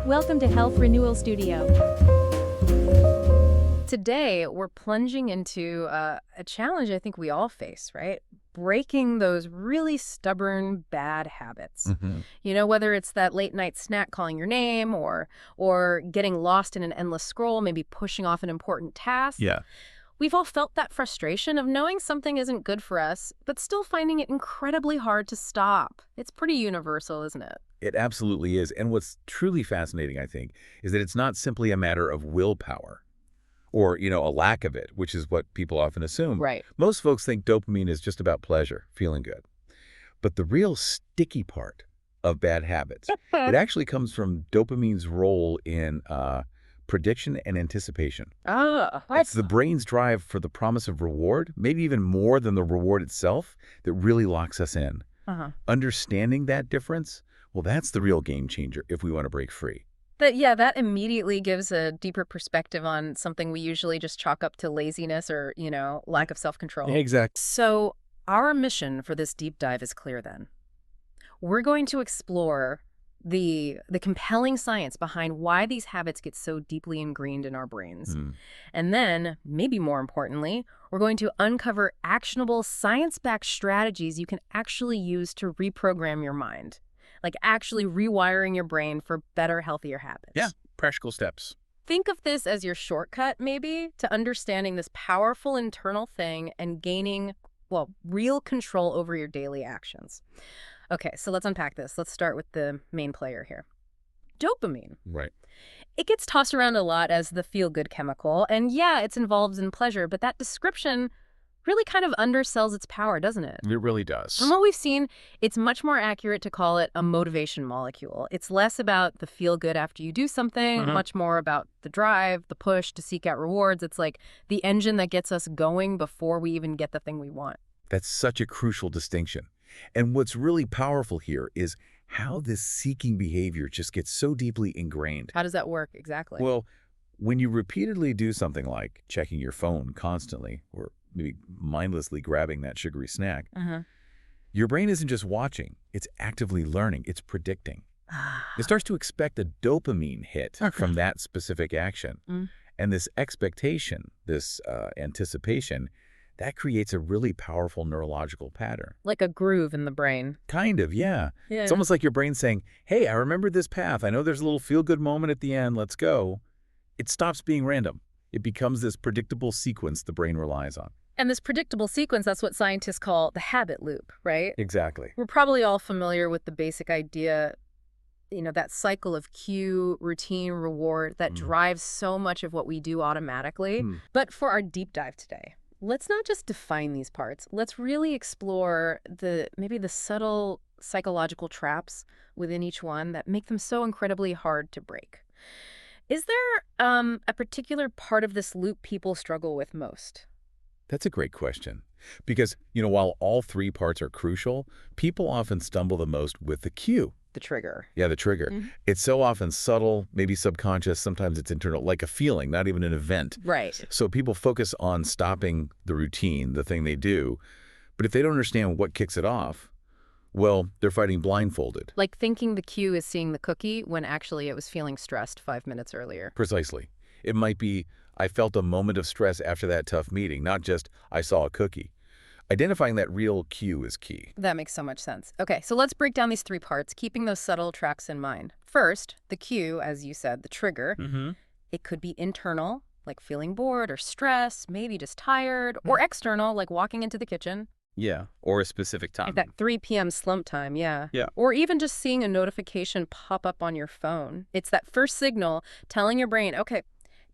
Welcome to Health Renewal Studio. Today, we're plunging into a challenge I think we all face, right? Breaking those really stubborn, bad habits. You know, whether it's that late night snack calling your name or getting lost in an endless scroll, maybe pushing off an important task. Yeah, We've all felt that frustration of knowing something isn't good for us, but still finding it incredibly hard to stop. It's pretty universal, isn't it? it absolutely is. And what's truly fascinating, I think, is that it's not simply a matter of willpower or, a lack of it, which is what people often assume. Right. Most folks think dopamine is just about pleasure, feeling good. But the real sticky part of bad habits, it actually comes from dopamine's role in prediction and anticipation. Oh, It's the brain's drive for the promise of reward, maybe even more than the reward itself, that really locks us in. Understanding that difference, well, that's the real game changer if we want to break free. That immediately gives a deeper perspective on something we usually just chalk up to laziness or, lack of self-control. Exactly. So our mission for this deep dive is clear then. We're going to explore the compelling science behind why these habits get so deeply ingrained in our brains. And then, maybe more importantly, we're going to uncover actionable science-backed strategies you can actually use to reprogram your mind. Like actually rewiring your brain for better, healthier habits. Yeah, practical steps. Think of this as your shortcut, maybe, to understanding this powerful internal thing and gaining, real control over your daily actions. Okay, so let's unpack this. Let's start with the main player here. Dopamine. Right. It gets tossed around a lot as the feel-good chemical, and yeah, it's involved in pleasure, but that description really kind of undersells its power, doesn't it? It really does. From what we've seen, it's much more accurate to call it a motivation molecule. It's less about the feel-good after you do something, much more about the drive, the push to seek out rewards. It's like the engine that gets us going before we even get the thing we want. That's such a crucial distinction. And what's really powerful here is how this seeking behavior just gets so deeply ingrained. How does that work exactly? Well, when you repeatedly do something like checking your phone constantly or maybe mindlessly grabbing that sugary snack, your brain isn't just watching, it's actively learning, it's predicting. It starts to expect a dopamine hit from that specific action. And this expectation, this anticipation, that creates a really powerful neurological pattern. Like a groove in the brain. Kind of, yeah. It's almost like your brain saying, hey, I remember this path. I know there's a little feel-good moment at the end. Let's go. It stops being random. It becomes this predictable sequence the brain relies on. And this predictable sequence, that's what scientists call the habit loop, right? Exactly. We're probably all familiar with the basic idea, that cycle of cue, routine, reward that drives so much of what we do automatically. But for our deep dive today, let's not just define these parts. Let's really explore maybe the subtle psychological traps within each one that make them so incredibly hard to break. Is there a particular part of this loop people struggle with most? That's a great question. Because, while all three parts are crucial, people often stumble the most with the cue. The trigger. Yeah, the trigger. It's so often subtle, maybe subconscious, sometimes it's internal, like a feeling, not even an event. Right. So people focus on stopping the routine, the thing they do. But if they don't understand what kicks it off, well, they're fighting blindfolded. Like thinking the cue is seeing the cookie when actually it was feeling stressed 5 minutes earlier. Precisely. It might be, I felt a moment of stress after that tough meeting, not just, I saw a cookie. Identifying that real cue is key. That makes so much sense. Okay, so let's break down these three parts, keeping those subtle tracks in mind. First, the cue, as you said, the trigger. It could be internal, like feeling bored or stressed, maybe just tired, or external, like walking into the kitchen. Yeah, or a specific time. Like that 3 p.m. slump time, yeah. Yeah. Or even just seeing a notification pop up on your phone. It's that first signal telling your brain, okay,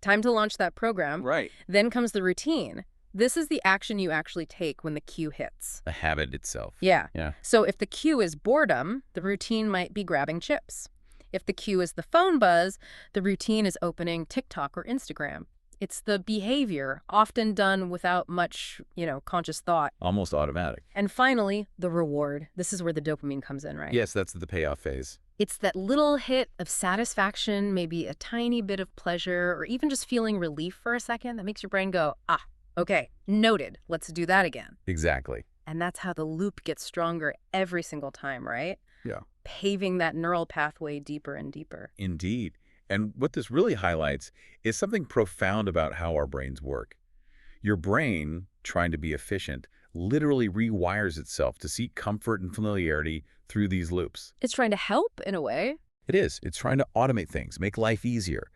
time to launch that program. Right. Then comes the routine. This is the action you actually take when the cue hits. The habit itself. Yeah. Yeah. So if the cue is boredom, the routine might be grabbing chips. If the cue is the phone buzz, the routine is opening TikTok or Instagram. It's the behavior, often done without much, conscious thought. Almost automatic. And finally, the reward. This is where the dopamine comes in, right? Yes, that's the payoff phase. It's that little hit of satisfaction, maybe a tiny bit of pleasure, or even just feeling relief for a second that makes your brain go, okay, noted. Let's do that again. Exactly. And that's how the loop gets stronger every single time, right? Yeah. paving that neural pathway deeper and deeper. Indeed. And what this really highlights is something profound about how our brains work. Your brain, trying to be efficient, literally rewires itself to seek comfort and familiarity through these loops. It's trying to help in a way. It is. It's trying to automate things, make life easier.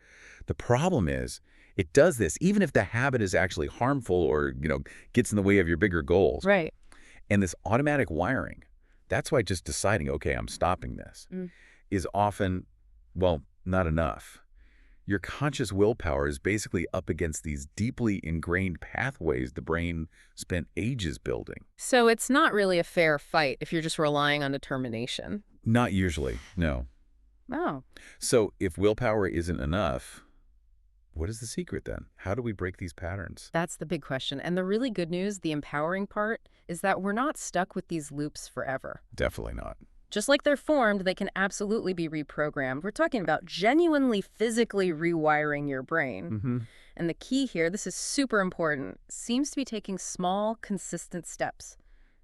The problem is, it does this even if the habit is actually harmful or, gets in the way of your bigger goals. Right. And this automatic wiring, that's why just deciding, okay, I'm stopping this, is often, well, not enough. Your conscious willpower is basically up against these deeply ingrained pathways the brain spent ages building. So it's not really a fair fight if you're just relying on determination. Not usually, no. Oh. So if willpower isn't enough, what is the secret then? How do we break these patterns? That's the big question. And the really good news, the empowering part, is that we're not stuck with these loops forever. Definitely not. Just like they're formed, they can absolutely be reprogrammed. We're talking about genuinely physically rewiring your brain. And the key here, this is super important, seems to be taking small, consistent steps.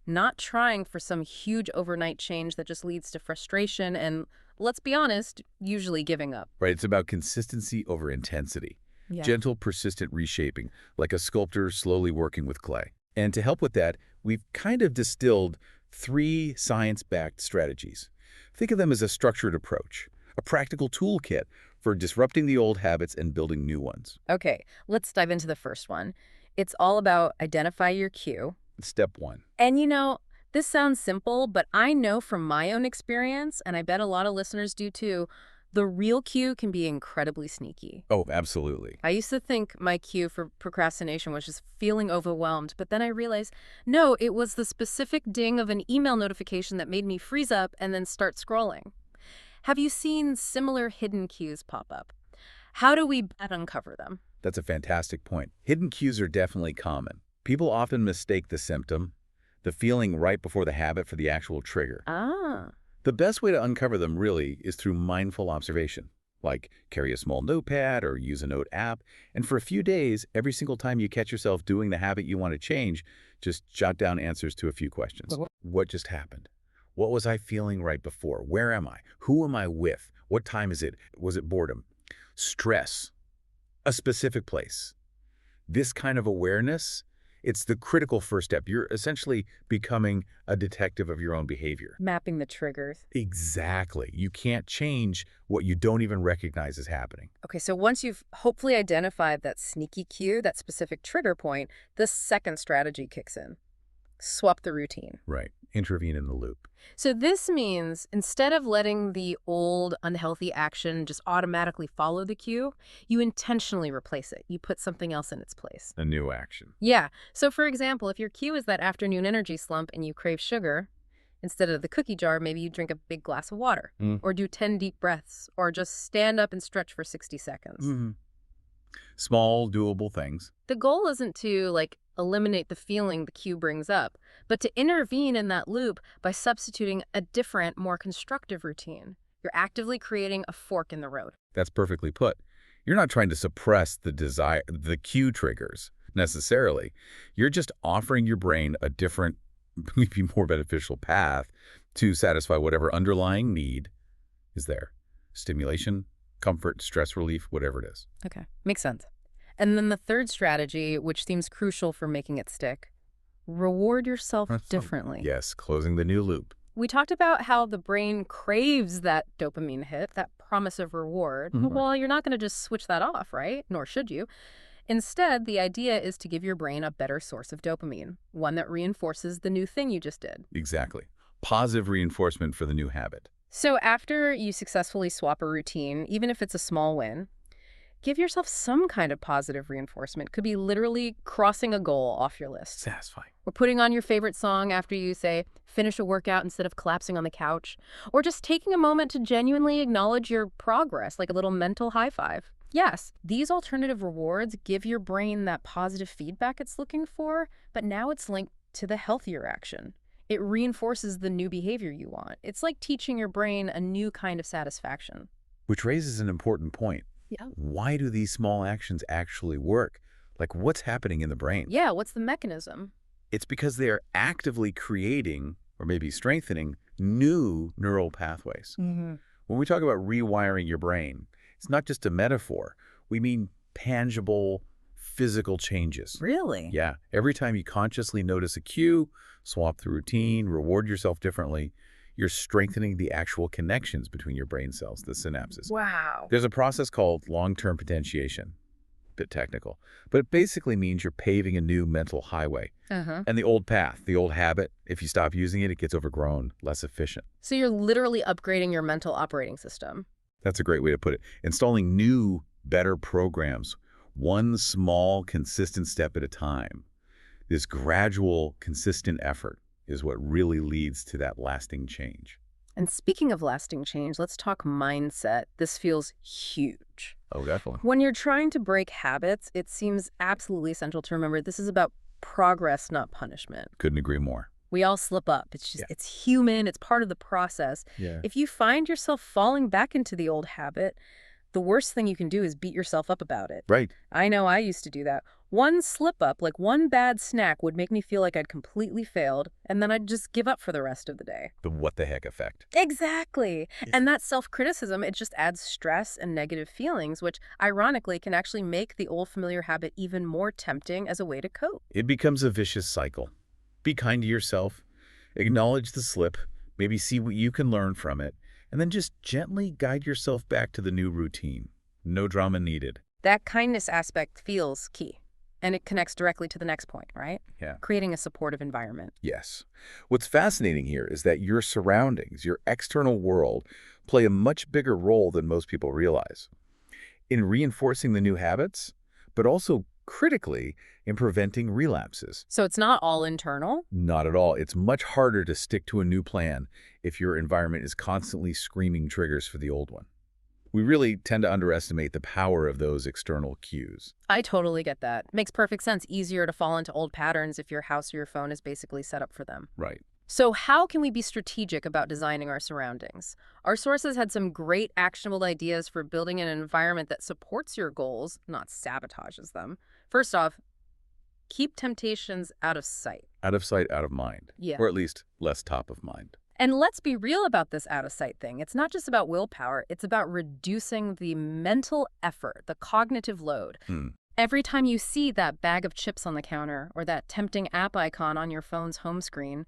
Not trying for some huge overnight change that just leads to frustration and, let's be honest, usually giving up. Right, it's about consistency over intensity. Yeah. Gentle, persistent reshaping, like a sculptor slowly working with clay. And to help with that, we've kind of distilled 3 science-backed strategies. Think of them as a structured approach, a practical toolkit for disrupting the old habits and building new ones. Okay, let's dive into the first one. It's all about identify your cue. Step 1. And this sounds simple, but I know from my own experience, and I bet a lot of listeners do too, the real cue can be incredibly sneaky. Oh, absolutely. I used to think my cue for procrastination was just feeling overwhelmed, but then I realized, no, it was the specific ding of an email notification that made me freeze up and then start scrolling. Have you seen similar hidden cues pop up? How do we uncover them? That's a fantastic point. Hidden cues are definitely common. People often mistake the symptom, the feeling right before the habit, for the actual trigger. Ah. The best way to uncover them really is through mindful observation, like carry a small notepad or use a note app, and for a few days, every single time you catch yourself doing the habit you want to change, just jot down answers to a few questions. What just happened? What was I feeling right before? Where am I? Who am I with? What time is it? Was it boredom? Stress. A specific place. This kind of awareness, it's the critical first step. You're essentially becoming a detective of your own behavior. Mapping the triggers. Exactly. You can't change what you don't even recognize is happening. Okay, so once you've hopefully identified that sneaky cue, that specific trigger point, the second strategy kicks in. Swap the routine. Right. Intervene in the loop. So this means instead of letting the old unhealthy action just automatically follow the cue, you intentionally replace it. You put something else in its place. A new action. Yeah. So for example, if your cue is that afternoon energy slump and you crave sugar, instead of the cookie jar, maybe you drink a big glass of water or do 10 deep breaths or just stand up and stretch for 60 seconds. Small, doable things. The goal isn't to eliminate the feeling the cue brings up, but to intervene in that loop by substituting a different, more constructive routine. You're actively creating a fork in the road. That's perfectly put. You're not trying to suppress the cue triggers necessarily. You're just offering your brain a different, maybe more beneficial path to satisfy whatever underlying need is there. Stimulation, comfort, stress relief, whatever it is. Okay, makes sense. And then the third strategy, which seems crucial for making it stick, reward yourself differently. Yes, closing the new loop. We talked about how the brain craves that dopamine hit, that promise of reward. Well, you're not going to just switch that off, right? Nor should you. Instead, the idea is to give your brain a better source of dopamine, one that reinforces the new thing you just did. Exactly. Positive reinforcement for the new habit. So after you successfully swap a routine, even if it's a small win, give yourself some kind of positive reinforcement. Could be literally crossing a goal off your list. Satisfying. Or putting on your favorite song after you, say, finish a workout instead of collapsing on the couch. Or just taking a moment to genuinely acknowledge your progress, like a little mental high five. Yes, these alternative rewards give your brain that positive feedback it's looking for, but now it's linked to the healthier action. It reinforces the new behavior you want. It's like teaching your brain a new kind of satisfaction. Which raises an important point. Yeah. Why do these small actions actually work? Like, what's happening in the brain? Yeah, what's the mechanism? It's because they are actively creating, or maybe strengthening, new neural pathways. When we talk about rewiring your brain, it's not just a metaphor. We mean tangible, physical changes. Really? Yeah. Every time you consciously notice a cue, swap the routine, reward yourself differently, you're strengthening the actual connections between your brain cells, the synapses. Wow. There's a process called long-term potentiation. Bit technical, but it basically means you're paving a new mental highway. And the old path, the old habit, if you stop using it, it gets overgrown, less efficient. So you're literally upgrading your mental operating system. That's a great way to put it. Installing new, better programs, one small, consistent step at a time. This gradual, consistent effort is what really leads to that lasting change. And speaking of lasting change, let's talk mindset. This feels huge. Oh, definitely. When you're trying to break habits, it seems absolutely essential to remember this is about progress, not punishment. Couldn't agree more. We all slip up. It's just, it's human. It's part of the process. Yeah. If you find yourself falling back into the old habit, the worst thing you can do is beat yourself up about it. Right. I know I used to do that. One slip up, like one bad snack, would make me feel like I'd completely failed, and then I'd just give up for the rest of the day. The what the heck effect. Exactly. And that self-criticism, it just adds stress and negative feelings, which ironically can actually make the old familiar habit even more tempting as a way to cope. It becomes a vicious cycle. Be kind to yourself, acknowledge the slip, maybe see what you can learn from it, and then just gently guide yourself back to the new routine. No drama needed. That kindness aspect feels key. And it connects directly to the next point, right? Yeah. Creating a supportive environment. Yes. What's fascinating here is that your surroundings, your external world, play a much bigger role than most people realize in reinforcing the new habits, but also critically in preventing relapses. So it's not all internal? Not at all. It's much harder to stick to a new plan if your environment is constantly screaming triggers for the old one. We really tend to underestimate the power of those external cues. I totally get that. Makes perfect sense. Easier to fall into old patterns if your house or your phone is basically set up for them. Right. So how can we be strategic about designing our surroundings? Our sources had some great actionable ideas for building an environment that supports your goals, not sabotages them. First off, keep temptations out of sight. Out of sight, out of mind. Yeah. Or at least less top of mind. And let's be real about this out-of-sight thing. It's not just about willpower. It's about reducing the mental effort, the cognitive load. Every time you see that bag of chips on the counter or that tempting app icon on your phone's home screen,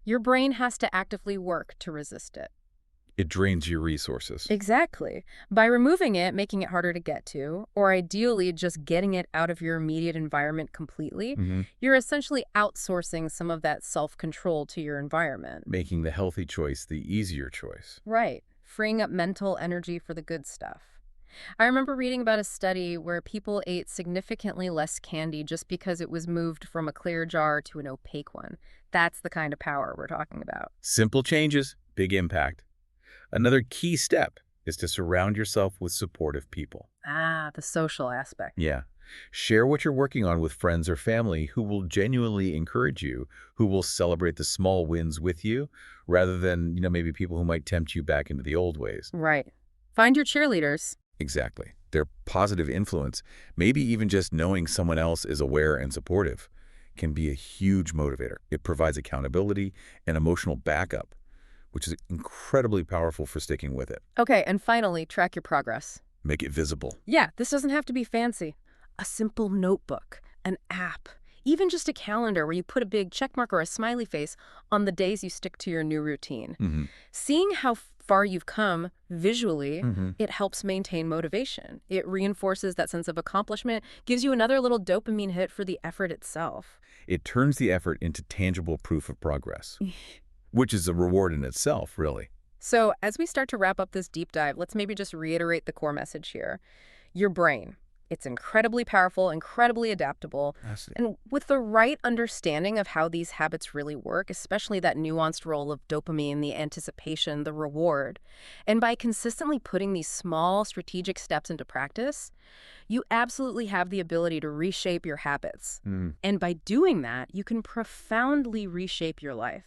your brain has to actively work to resist it. It drains your resources. Exactly. By removing it, making it harder to get to, or ideally just getting it out of your immediate environment completely, you're essentially outsourcing some of that self-control to your environment. Making the healthy choice the easier choice. Right. Freeing up mental energy for the good stuff. I remember reading about a study where people ate significantly less candy just because it was moved from a clear jar to an opaque one. That's the kind of power we're talking about. Simple changes, big impact. Another key step is to surround yourself with supportive people. Ah, the social aspect. Yeah. Share what you're working on with friends or family who will genuinely encourage you, who will celebrate the small wins with you, rather than, maybe people who might tempt you back into the old ways. Right. Find your cheerleaders. Exactly. Their positive influence, maybe even just knowing someone else is aware and supportive, can be a huge motivator. It provides accountability and emotional backup, which is incredibly powerful for sticking with it. Okay, and finally, track your progress. Make it visible. Yeah, this doesn't have to be fancy. A simple notebook, an app, even just a calendar where you put a big check mark or a smiley face on the days you stick to your new routine. Seeing how far you've come visually, it helps maintain motivation. It reinforces that sense of accomplishment, gives you another little dopamine hit for the effort itself. It turns the effort into tangible proof of progress. Which is a reward in itself, really. So as we start to wrap up this deep dive, let's maybe just reiterate the core message here. Your brain, it's incredibly powerful, incredibly adaptable. And with the right understanding of how these habits really work, especially that nuanced role of dopamine, the anticipation, the reward, and by consistently putting these small strategic steps into practice, you absolutely have the ability to reshape your habits. And by doing that, you can profoundly reshape your life.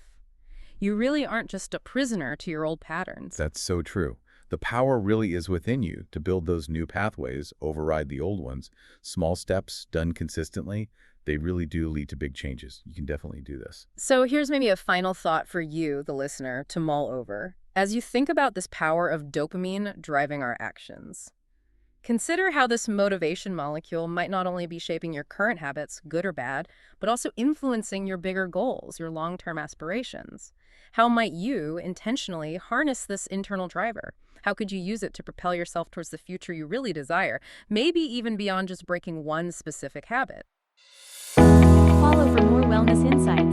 You really aren't just a prisoner to your old patterns. That's so true. The power really is within you to build those new pathways, override the old ones. Small steps done consistently, They really do lead to big changes. You can definitely do this. So here's maybe a final thought for you, the listener, to mull over. As you think about this power of dopamine driving our actions, consider how this motivation molecule might not only be shaping your current habits, good or bad, but also influencing your bigger goals, your long-term aspirations. How might you intentionally harness this internal driver? How could you use it to propel yourself towards the future you really desire, maybe even beyond just breaking one specific habit? Follow for more wellness insights.